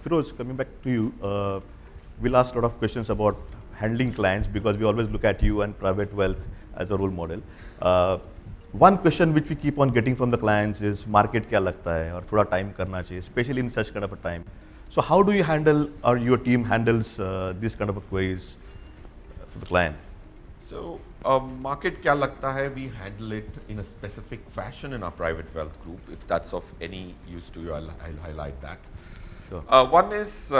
Feroze, coming back to you, we'll ask a lot of questions about handling clients because we always look at you and private wealth as a role model. One question which we keep on getting from the clients is market क्या लगता है और थोड़ा time करना चाहिए, especially in such kind of a time. So how do you handle or your team handles this kind of a queries for the client? So market kya lagta hai, we handle it in a specific fashion in our private wealth group. If that's of any use to you, I'll highlight that. Sure. One is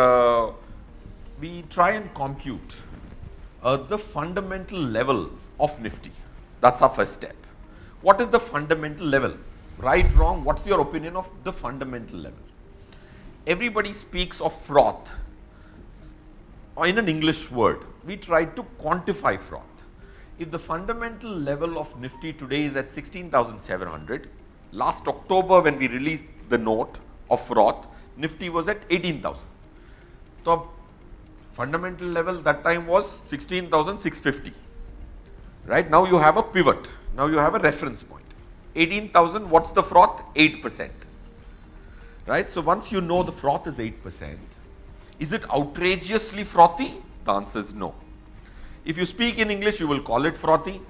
we try and compute the fundamental level of Nifty. That's our first step. What is the fundamental level? Right, wrong, what's your opinion of the fundamental level? Everybody speaks of froth in an English word. We try to quantify froth. If the fundamental level of Nifty today is at 16,700, last October when we released the note of froth, Nifty was at 18,000. So fundamental level that time was 16,650. Right, now you have a pivot, now you have a reference point. 18,000, what's the froth? 8%. Right, so once you know the froth is 8%, is it outrageously frothy? The answer is no. If you speak in English, you will call it frothy.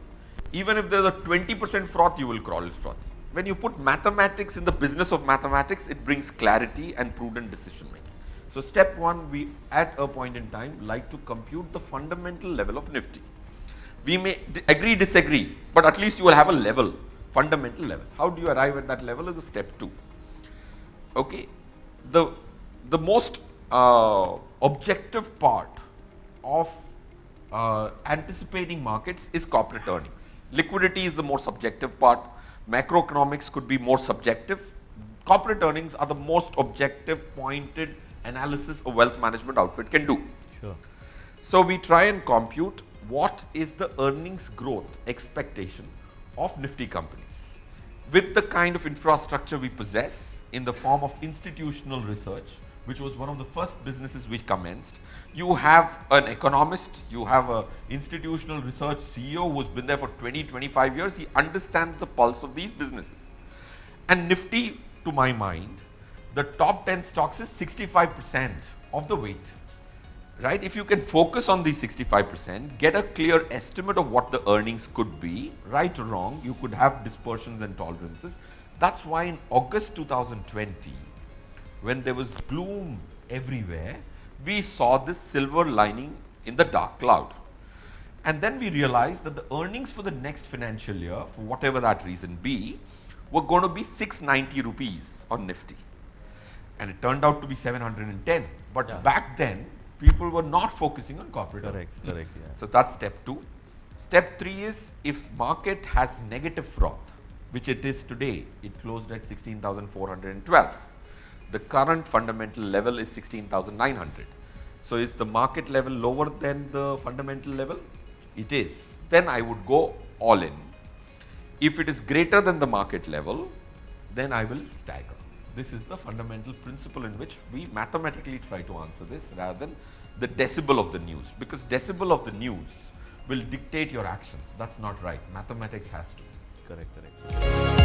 Even if there's a 20% froth, you will call it frothy. When you put mathematics in the business of mathematics, it brings clarity and prudent decision making. So step one, we at a point in time like to compute the fundamental level of Nifty. We may agree, disagree, but at least you will have a level, fundamental level. How do you arrive at that level is a step two. Okay, the most objective part of anticipating markets is corporate earnings. Liquidity is the more subjective part. Macroeconomics could be more subjective. Corporate earnings are the most objective, pointed analysis a wealth management outfit can do. Sure. So we try and compute what is the earnings growth expectation of Nifty companies with the kind of infrastructure we possess in the form of institutional research, which was one of the first businesses we commenced. You have an economist, you have an institutional research CEO who's been there for 20, 25 years. He understands the pulse of these businesses. And Nifty, to my mind, the top 10 stocks is 65% of the weight. Right? If you can focus on these 65%, get a clear estimate of what the earnings could be, right or wrong, you could have dispersions and tolerances. That's why in August 2020, when there was gloom everywhere, we saw this silver lining in the dark cloud. And then we realized that the earnings for the next financial year, for whatever that reason be, were going to be 690 rupees on Nifty. And it turned out to be 710. But back then, people were not focusing on corporate earnings. Correct, yeah. So that's step two. Step three is if market has negative froth, which it is today, it closed at 16,412. The current fundamental level is 16,900. So is the market level lower than the fundamental level? It is. Then I would go all in. If it is greater than the market level, then I will stagger. This is the fundamental principle in which we mathematically try to answer this rather than the decibel of the news. Because decibel of the news will dictate your actions. That's not right. Mathematics has to. Correct.